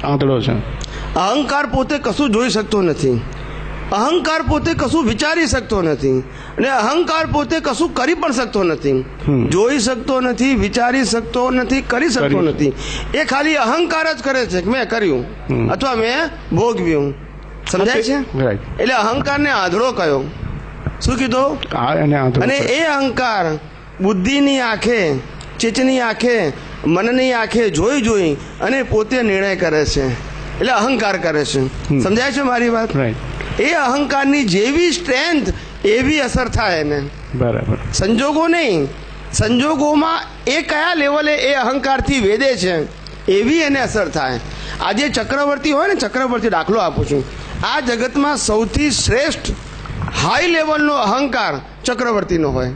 આંધળો છે. અહંકાર પોતે કશું જોઈ શકતો નથી, અહંકાર પોતે કશું વિચારી શકતો નથી, અને અહંકાર પોતે કશું કરી પણ શકતો નથી. જોઈ શકતો નથી, વિચારી શકતો નથી, કરી શકતો નથી. એ ખાલી અહંકાર જ કરે છે કે મેં કર્યું અથવા મેં ભોગવ્યું. સમજાય છે? એટલે અહંકારને આંધળો કયો. શું કીધું? અને એ અહંકાર બુદ્ધિની આંખે, ચિત્તની આંખે, મનની આંખે જોઈ જોઈ અને પોતે નિર્ણય કરે છે, એટલે અહંકાર કરે છે. સમજાય છે મારી વાત? એ અહંકારની જેવી સ્ટ્રેન્થ એવી અસર થાય એને. બરાબર. સંજોગો નહીં, સંજોગોમાં એ કયા લેવલે એ અહંકારથી વેદે છે એવી એને અસર થાય. આજે ચક્રવર્તી હોય ને, ચક્રવર્તી દાખલો આપું છું, આ જગતમાં સૌથી શ્રેષ્ઠ હાઈ લેવલનો અહંકાર ચક્રવર્તીનો હોય,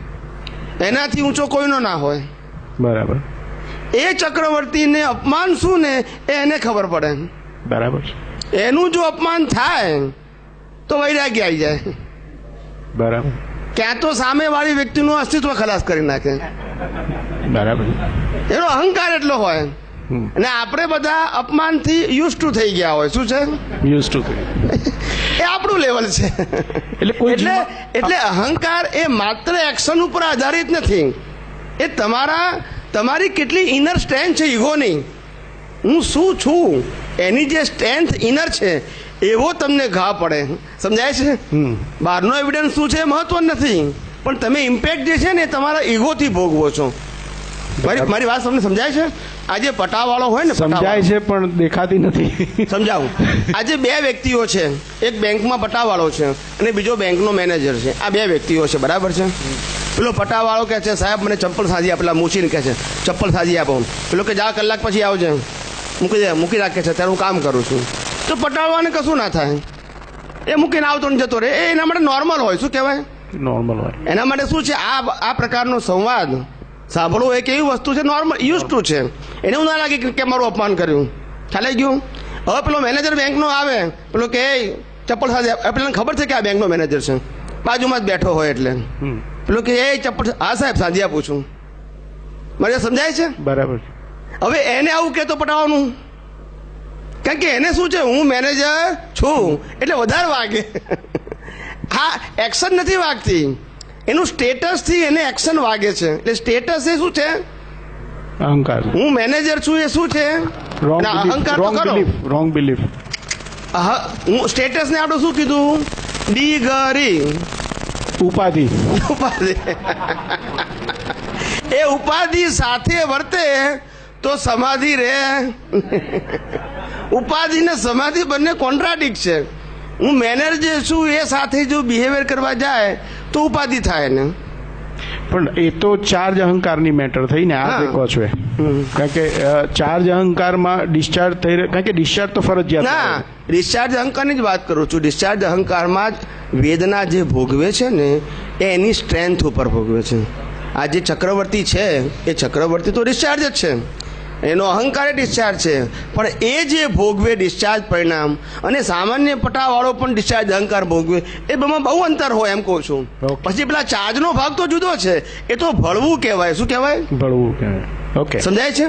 એનાથી ઊંચો કોઈનો ના હોય. બરાબર. એ ચક્રવર્તીને અપમાન શું ને એ એને ખબર પડે. બરાબર. એનું જો અપમાન થાય તો વૈરાગ્ય આવી જાય. બરાબર. ક્યાં તો સામે વાળી વ્યક્તિનું અસ્તિત્વ ખલાસ કરી નાખે. બરાબર. એનો અહંકાર એટલો હોય. અને આપણે બધા અપમાનથી યુઝ ટુ થઈ ગયા હોય. શું છે? Use to. એ આપણું લેવલ છે. એટલે અહંકાર એ માત્ર એક્શન ઉપર આધારિત નથી. એ તમારી કેટલી ઇનર સ્ટ્રેન્થ છે ઈગોની, હું શું છું એની જે સ્ટ્રેન્થ ઇનર છે એવો તમને ઘા પડે. સમજાય છે? બહારનો એવિડન્સ શું છે મહત્વ નથી, પણ તમે ઇમ્પેક્ટ જે છે ને તમારા ઈગોથી ભોગવો છો. મારી વાત તમને સમજાય છે? આજે પટાવાળો હોય ને, સમજાય છે પણ દેખાતી નથી. સમજાવું. આજે બે વ્યક્તિઓ છે, એક બેંકમાં પટાવાળો છે અને બીજો બેંકનો મેનેજર છે. આ બે વ્યક્તિઓ છે, બરાબર છે? પેલો પટાવાળો કહે છે સાહેબ મને ચપ્પલ સાજી આપેલા, મૂછીને કહે છે ચપ્પલ સાજી આપો. પેલો કે જા કલાક પછી આવજે, મૂકી રાખે છે, ત્યારે હું કામ કરું છું. તો પટાવાળાને કશું ના થાય, એ મૂકીને આવતો ને જતો રહે. એ એના માટે નોર્મલ હોય. શું કહેવાય? નોર્મલ હોય. એના માટે શું છે, આ પ્રકારનો સંવાદ સાંભળવું એક એવી વસ્તુ છે, નોર્મલ યુઝ ટુ છે. એને એવું ના લાગે કે મારું અપમાન કર્યું. ખ્યાલ આવી ગયું? હવે પેલો મેનેજર બેંકનો આવે, પેલો કે ચપ્પલ સાજી, પેલાને ખબર છે કે આ બેંકનો મેનેજર છે, બાજુમાં જ બેઠો હોય, એટલે પેલો કે એ ચપ્પલ, હા સાહેબ સાજી આપું છું. મને સમજાય છે? બરાબર. હવે એને આવું કહેતો પટાવવાનું, કારણ કે એને શું છે, હું મેનેજર છું એટલે વધારે વાગે. હા, એક્શન નથી વાગતી, એનું સ્ટેટસ થી એને એક્શન વાગે છે. એટલે સ્ટેટસ એ શું છે? અહંકાર. હું મેનેજર છું એ શું છે? અહંકાર તો ખરો. Wrong belief. હું સ્ટેટસ ને આપણે શું કીધું? ડિગરી, ઉપાધિ. એ ઉપાધિ સાથે વર્તે તો સમાધિ રહે. ઉપાધિ ને સમાધિ બંને કોન્ટ્રાડિક્ટ છે. હું મેનેજર છું એ સાથે જો બિહેવિયર કરવા જાય તો ઉપાધિ થાય ને. પણ એ તો ચાર્જ અહંકારની મેટર થઈ ને, આ કહો છો. કારણ કે ચાર્જ અહંકારમાં ડિસ્ચાર્જ થઈ રહ્યો, કારણ કે ડિસ્ચાર્જ તો ફરજિયાત. ના, ડિસ્ચાર્જ અહંકારની જ વાત કરું છું. ડિસ્ચાર્જ અહંકારમાં જ વેદના જે ભોગવે છે ને એ એની સ્ટ્રેન્થ ઉપર ભોગવે છે. આ જે ચક્રવર્તી છે એ ચક્રવર્તી તો ડિસ્ચાર્જ જ છે, એનો અહંકાર ડિસ્ચાર્જ છે, પણ એ જે ભોગવે ડિસ્ચાર્જ પરિણામ અને સામાન્ય પટાવાળો પણ ડિસ્ચાર્જ અહંકાર ભોગવે, એ બેમાં બહુ અંતર હોય એમ કહું છું. પછી પેલા ચાર્જનો ભાગ તો જુદો છે, એ તો ભળવું કહેવાય. શું કહેવાય? ભળવું કહેવાય. ઓકે, સમજાય છે?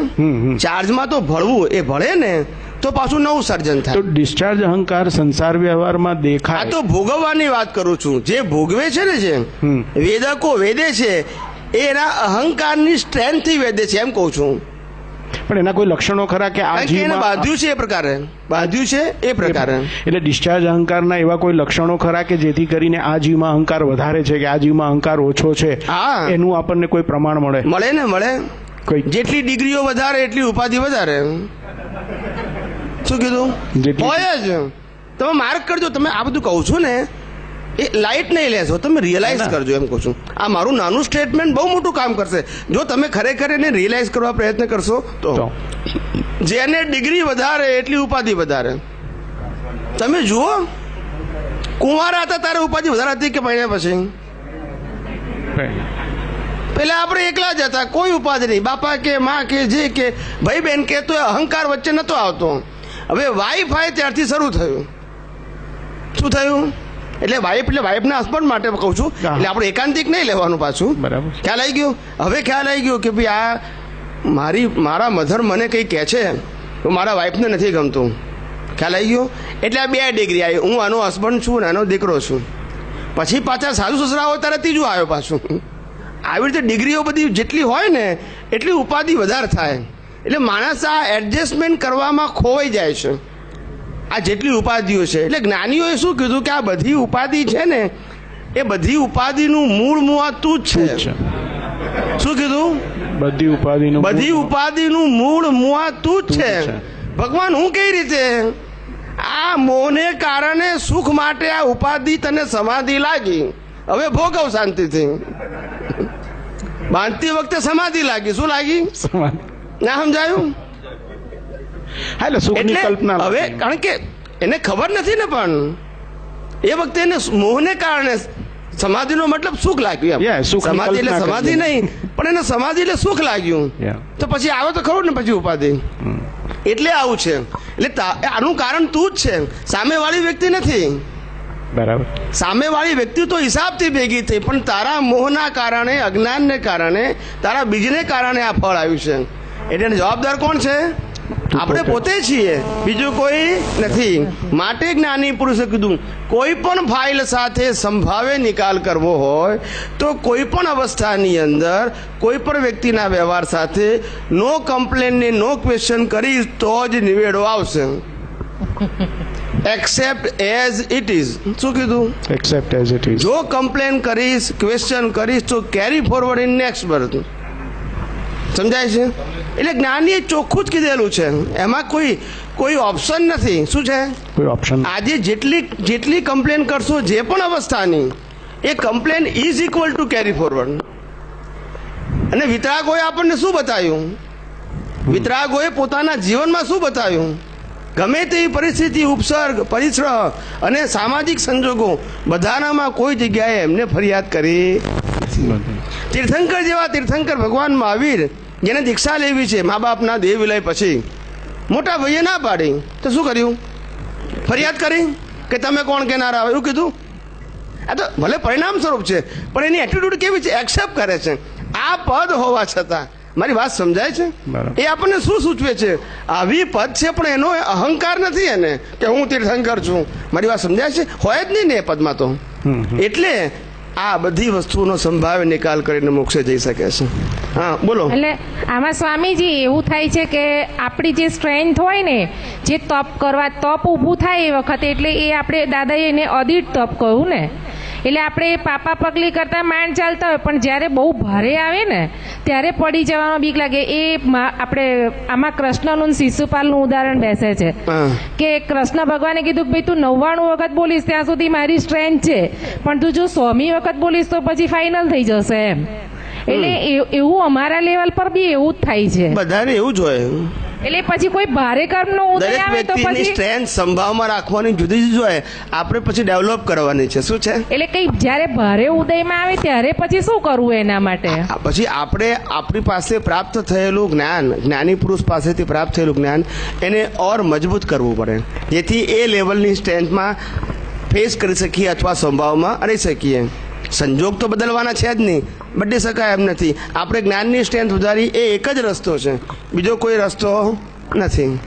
ચાર્જમાં તો ભળવું, એ ભળે ને તો પાછું નવું સર્જન થાય. તો ડિસ્ચાર્જ અહંકાર સંસાર વ્યવહારમાં દેખાય. આ તો ભોગવવાની વાત કરું છું. જે ભોગવે છે ને, જે વેદકો વેદે છે એ એના અહંકારની સ્ટ્રેન્થથી વેદે છે એમ કહું છું. પણ એના કોઈ લક્ષણો ખરા કે આ જીવમાં બાંધ્યું છે એ પ્રકારે? બાંધ્યું છે એ પ્રકારે. એટલે ડિસ્ચાર્જ અહંકારના એવા કોઈ લક્ષણો ખરા કે જેથી કરીને આ જીવમાં અહંકાર વધારે છે કે આ જીવમાં અહંકાર ઓછો છે, એનું આપણને કોઈ પ્રમાણ મળે? મળે ને, મળે. જેટલી ડિગ્રીઓ વધારે એટલી ઉપાધિ વધારે. શું કીધું? હોય જ. તમે માર્ક કરજો. તમે આ બધું કહું છું ને એ લાઇટ નહીં લેશો, તમે રિયલાઇઝ કરજો એમ કહું છું. આ મારું નાનું સ્ટેટમેન્ટ બહુ મોટું કામ કરશે જો તમે ખરેખર એને રિયલાઇઝ કરવા પ્રયત્ન કરશો તો. જેને ડિગ્રી વધારે એટલી ઉપાધિ વધારે. તમે જુઓ, કુંવારા હતા ત્યારે ઉપાધિ વધારે હતી કે પહેલા પછી? પેલા આપણે એકલા જ હતા, કોઈ ઉપાધિ નહીં. બાપા કે માં કે જે કે ભાઈ બહેન કે તો અહંકાર વચ્ચે નતો આવતો. હવે વાઈફ આવે ત્યારથી શરૂ થયું. શું થયું? એટલે વાઈફના હસબન્ડ માટે કહું છું. એટલે આપણે એકાંતિક નહીં લેવાનું પાછું. બરાબર. ખ્યાલ આવી ગયો? હવે ખ્યાલ આવી ગયો કે ભાઈ આ મારા મધર મને કંઈ કહે છે મારા વાઈફને નથી ગમતું, ખ્યાલ આવી ગયો? એટલે આ 2 ડિગ્રી આવી. હું આનો હસબન્ડ છું ને આનો દીકરો છું. પછી પાછા સાસુ સસરા હોય ત્યારે ત્રીજું આવ્યો પાછું. આવી રીતે ડિગ્રીઓ બધી જેટલી હોય ને એટલી ઉપાધિ વધારે થાય. એટલે માણસ આ એડજસ્ટમેન્ટ કરવામાં ખોવાઈ જાય છે, આ જેટલી ઉપાધિઓ છે. એટલે જ્ઞાનીઓએ શું કીધું કે આ બધી ઉપાધિ છે ને એ બધી ઉપાધિનું મૂળ મુઆ તું જ છે. શું કીધું? બધી ઉપાધિનું મૂળ મુઆ તું જ છે. ભગવાન હું કઈ રીતે? આ મોહને કારણે સુખ માટે આ ઉપાધિ તને સમાધિ લાગી, હવે ભોગવ શાંતિથી. બાંધતી વખતે સમાધિ લાગી, શું લાગી? ના સમજાયું? એટલે હવે કારણ કે એને ખબર નથી ને, પણ એ વખતે એને મોહને કારણે સમાધિનો મતલબ સુખ લાગ્યું. સમાધિ એટલે સમાધિ નહીં, પણ એને સમાધિ એટલે સુખ લાગ્યું. તો પછી આવે તો ખરું ને પછી ઉપાધિ. એટલે આવું છે. એટલે આનું કારણ તું જ છે, સામેવાળી વ્યક્તિ નથી. બરાબર. સામેવાળી વ્યક્તિ તો હિસાબથી ભેગી થઈ, પણ તારા મોહના કારણે, અજ્ઞાનને કારણે, તારા બીજને કારણે આ ફળ આવ્યું છે. એટલે જવાબદાર કોણ છે? આપણે પોતે છીએ, બીજું કોઈ નથી. માટે જ્ઞાની પુરુષે કીધું કોઈ પણ ફાઇલ સાથે સંભાવે નિકાલ કરવો હોય તો કોઈ પણ અવસ્થાની અંદર કોઈ પણ વ્યક્તિના વ્યવહાર સાથે નો કમ્પ્લેન ને નો ક્વેશ્ચન કરીશ તો જ નિવેડો આવશે. Accept as it is. શું કીધું? Accept as it is. જો કમ્પ્લેન કરીશ, ક્વેશ્ચન કરીશ તો carry forward in next birth. સમજાય છે? એટલે જ્ઞાનીએ ચોખ્ખું જ કીધેલું છે, એમાં કોઈ ઓપ્શન નથી. શું છે? કોઈ ઓપ્શન. આજે જેટલી કમ્પ્લેન કરશો જે પણ અવસ્થાની, એ complain is equal to carry forward. અને વિતરાગોએ આપણને શું બતાવ્યું? વિતરાગોએ પોતાના જીવનમાં શું બતાવ્યું? ગમે તેવી પરિસ્થિતિ, ઉપસર્ગ, પરિશ્રમ અને સામાજિક સંજોગો બધાનામાં કોઈ જગ્યાએ એમને ફરિયાદ કરી. તીર્થંકર જેવા તીર્થંકર ભગવાન મહાવીર, જેને દીક્ષા લેવી છે મા બાપના દેહ વિલય પછી, મોટા ભાઈએ ના પાડી તો શું કર્યું? ફરિયાદ કરી કે તમે કોણ કેનારા આવે, એવું કીધું. આ તો ભલે પરિણામ સ્વરૂપ છે, પણ એની એટીટ્યુડ કેવી છે? એક્સેપ્ટ કરે છે. આ પદ હોવા છતાં, મારી વાત સમજાય છે? એ આપણને શું સૂચવે છે? આવી પદ છે પણ એનો અહંકાર નથી એને કે હું તીર્થંકર છું. મારી વાત સમજાય છે? હોય જ નહીં ને એ પદમાં તો. એટલે આ બધી વસ્તુનો સંભાવે નિકાલ કરીને મોક્ષે જઈ શકે છે. હા બોલો. એટલે આમાં સ્વામીજી એવું થાય છે કે આપણી જે સ્ટ્રેન્થ હોય ને, જે તપ ઊભું થાય એ વખતે, એટલે એ આપણે દાદાએ એને અદિત તપ કહ્યું ને. એટલે આપણે પાપા પગલી કરતા માંડ ચાલતા હોય, પણ જ્યારે બહુ ભારે આવે ને ત્યારે પડી જવાનો બીક લાગે. એ આપણે આમાં કૃષ્ણનું શિશુપાલનું ઉદાહરણ બેસે છે કે કૃષ્ણ ભગવાને કીધું કે ભાઈ તું 99 વખત બોલીશ ત્યાં સુધી મારી સ્ટ્રેન્થ છે, પણ તું જો 100મી વખત બોલીશ તો પછી ફાઇનલ થઈ જશે એમ. એટલે એવું અમારા લેવલ પર બી એવું જ થાય છે, બધાને એવું જ હોય. એટલે પછી કોઈ ભારે કર્મનો ઉદય આવે તો પછી સ્ટ્રેન્થ સંભાવમાં રાખવાની જુદી જુદી હોય, આપણે પછી ડેવલપ કરવાની છે. શું છે? એટલે કઈ જ્યારે ભારે ઉદયમાં આવે ત્યારે પછી શું કરવું એના માટે? પછી આપણે આપણી પાસે પ્રાપ્ત થયેલું જ્ઞાન, જ્ઞાની પુરુષ પાસેથી પ્રાપ્ત થયેલું જ્ઞાન એને ઓર મજબૂત કરવું પડે, જેથી એ લેવલની સ્ટ્રેન્થમાં ફેસ કરી શકીએ અથવા સંભાવમાં રહી શકીએ. સંજોગ તો બદલવાના છે જ નહીં, બદલી શકાય એમ નથી. આપણે જ્ઞાનની સ્ટ્રેન્થ વધારી એ એક જ રસ્તો છે, બીજો કોઈ રસ્તો નથી.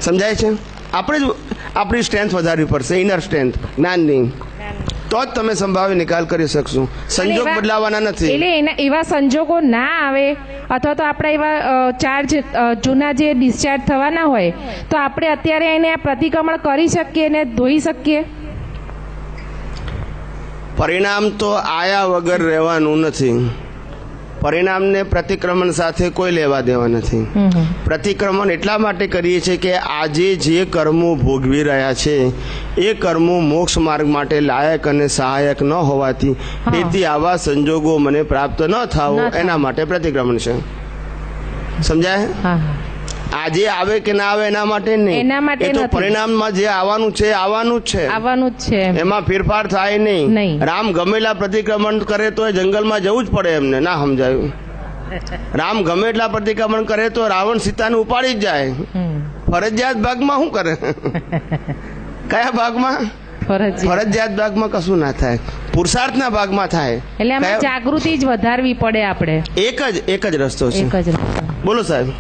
સમજાય છે? આપણે જ આપણી સ્ટ્રેન્થ વધારવી પડશે, ઇનર સ્ટ્રેન્થ જ્ઞાનની, તો જ તમે સંભાવી નિકાલ કરી શકશો. સંજોગ બદલાવાના નથી. એટલે એવા સંજોગો ના આવે અથવા તો આપણા એવા ચાર્જ જૂના જે ડિસ્ચાર્જ થવાના હોય તો આપણે અત્યારે એને પ્રતિક્રમણ કરી શકીએ ને ધોઈ શકીએ. પરિણામ તો આયા વગર રહેવાનું નથી. પરિણામને પ્રતિક્રમણ સાથે કોઈ લેવા દેવા નથી. પ્રતિક્રમણ એટલા માટે કરીએ છીએ કે આજે જે કર્મો ભોગવી રહ્યા છે એ કર્મો મોક્ષ માર્ગ માટે લાયક અને સહાયક ન હોવાથી, તેથી આવા સંજોગો મને પ્રાપ્ત ન થાવો એના માટે પ્રતિક્રમણ છે. સમજાય? આજે આવે કે ના આવે એના માટે નહીં, એ તો પરિણામમાં જે આવવાનું છે આવવાનું જ છે, એમાં ફેરફાર થાય નહીં. રામ ગમેલા પ્રતિક્રમણ કરે તો એ જંગલમાં જવું જ પડે એમને. ના સમજાયું? રામ ગમે એટલા પ્રતિક્રમણ કરે તો રાવણ સીતાને ઉપાડી જ જાય. ફરજિયાત ભાગમાં શું કરે? કયા ભાગમાં? ફરજિયાત ભાગમાં કશું ના થાય, પુરુષાર્થના ભાગમાં થાય. એટલે જાગૃતિ જ વધારવી પડે આપણે. એક જ રસ્તો છે. બોલો સાહેબ.